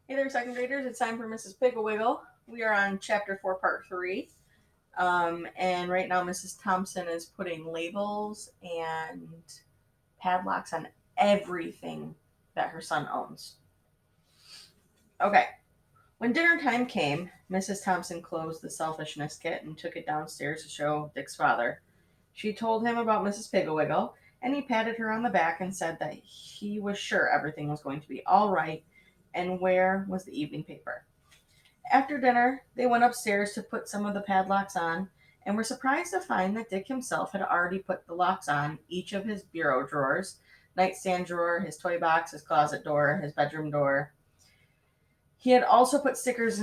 Hey there, second graders. It's time for Mrs. Piggle-Wiggle. We are on chapter 4, part 3. And right now, Mrs. Thompson is putting labels and padlocks on everything that her son owns. Okay. When dinner time came, Mrs. Thompson closed the selfishness kit and took it downstairs to show Dick's father. She told him about Mrs. Piggle-Wiggle, and he patted her on the back and said that he was sure everything was going to be all right, and where was the evening paper. After dinner, they went upstairs to put some of the padlocks on, and were surprised to find that Dick himself had already put the locks on each of his bureau drawers, nightstand drawer, his toy box, his closet door, his bedroom door. He had also put stickers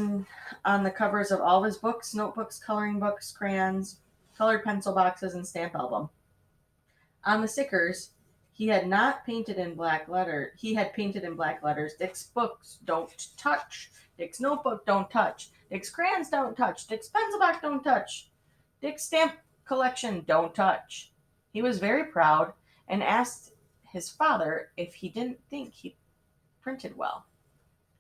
on the covers of all of his books, notebooks, coloring books, crayons, colored pencil boxes, and stamp album. On the stickers, he had not painted in black letter. He had painted in black letters. Dick's books don't touch. Dick's notebook don't touch. Dick's crayons don't touch. Dick's pencil box don't touch. Dick's stamp collection don't touch. He was very proud and asked his father if he didn't think he printed well.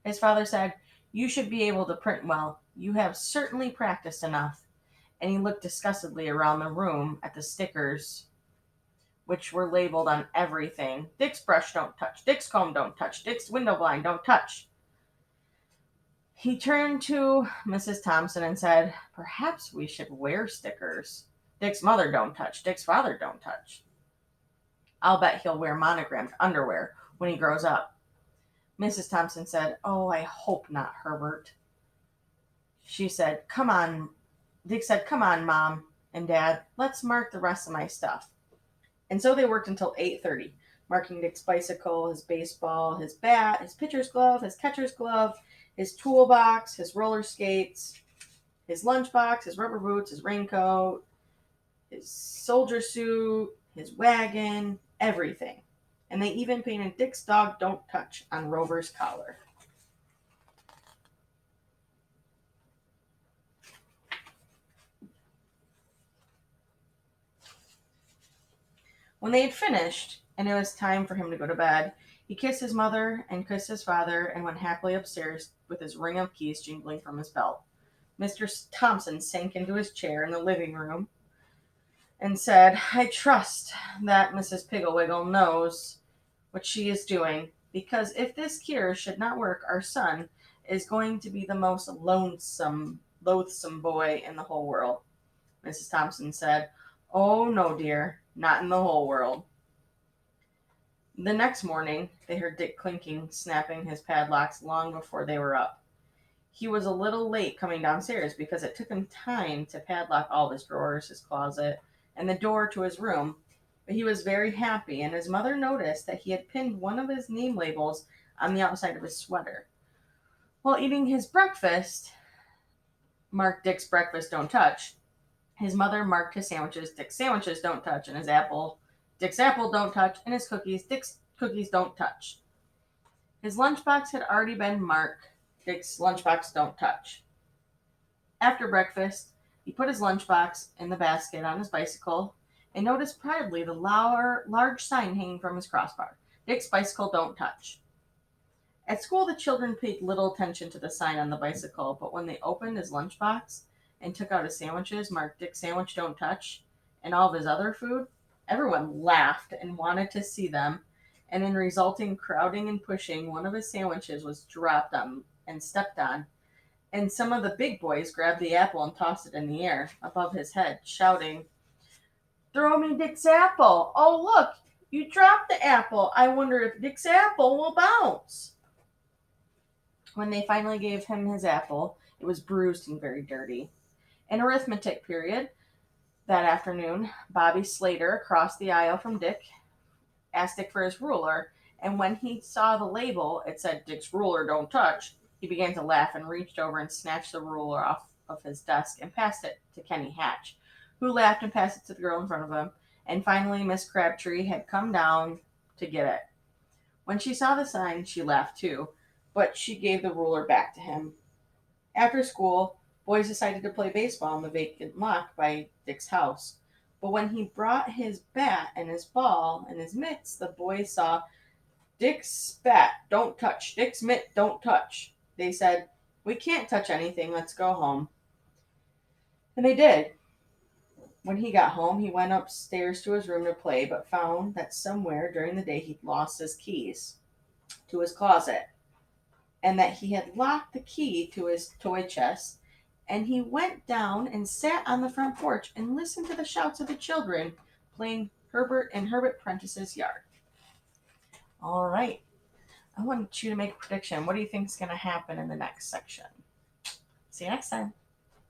His father said, "You should be able to print well. You have certainly practiced enough." And he looked disgustedly around the room at the stickers which were labeled on everything. Dick's brush don't touch. Dick's comb don't touch. Dick's window blind don't touch. He turned to Mrs. Thompson and said, "Perhaps we should wear stickers. Dick's mother don't touch. Dick's father don't touch. I'll bet he'll wear monogrammed underwear when he grows up." Mrs. Thompson said, "Oh, I hope not, Herbert." She said, "Come on." Dick said, "Come on, Mom and Dad. Let's mark the rest of my stuff." And so they worked until 8:30, marking Dick's bicycle, his baseball, his bat, his pitcher's glove, his catcher's glove, his toolbox, his roller skates, his lunchbox, his rubber boots, his raincoat, his soldier suit, his wagon, everything. And they even painted Dick's dog don't touch on Rover's collar. When they had finished, and it was time for him to go to bed, he kissed his mother and kissed his father and went happily upstairs with his ring of keys jingling from his belt. Mr. Thompson sank into his chair in the living room and said, "I trust that Mrs. Piggle-Wiggle knows what she is doing, because if this cure should not work, our son is going to be the most loathsome boy in the whole world." Mrs. Thompson said, "Oh, no, dear, not in the whole world." The next morning, they heard Dick clinking, snapping his padlocks long before they were up. He was a little late coming downstairs because it took him time to padlock all his drawers, his closet, and the door to his room. But he was very happy, and his mother noticed that he had pinned one of his name labels on the outside of his sweater. While eating his breakfast, marked Dick's breakfast don't touch, his mother marked his sandwiches Dick's sandwiches don't touch, and his apple Dick's apple don't touch, and his cookies Dick's cookies don't touch. His lunchbox had already been marked Dick's lunchbox don't touch. After breakfast, he put his lunchbox in the basket on his bicycle and noticed proudly the large sign hanging from his crossbar: Dick's bicycle don't touch. At school, the children paid little attention to the sign on the bicycle, but when they opened his lunchbox and took out his sandwiches marked Dick's sandwich don't touch and all of his other food, everyone laughed and wanted to see them, and in resulting crowding and pushing, one of his sandwiches was dropped on and stepped on, and some of the big boys grabbed the apple and tossed it in the air above his head, shouting, "Throw me Dick's apple! Oh, look, you dropped the apple. I wonder if Dick's apple will bounce." When they finally gave him his apple, it was bruised and very dirty. In arithmetic period that afternoon, Bobby Slater, across the aisle from Dick, asked Dick for his ruler, and when he saw the label, it said "Dick's ruler don't touch," he began to laugh and reached over and snatched the ruler off of his desk and passed it to Kenny Hatch, who laughed and passed it to the girl in front of him, and finally Miss Crabtree had come down to get it. When she saw the sign, she laughed too, but she gave the ruler back to him. After school, boys decided to play baseball in the vacant lot by Dick's house. But when he brought his bat and his ball and his mitts, the boys saw "Dick's bat don't touch. Dick's mitt don't touch." they said, "We can't touch anything. Let's go home." And they did. When he got home, he went upstairs to his room to play, but found that somewhere during the day he'd lost his keys to his closet and that he had locked the key to his toy chest. And he went down and sat on the front porch and listened to the shouts of the children playing Herbert in Herbert Prentice's yard. All right. I want you to make a prediction. What do you think is going to happen in the next section? See you next time.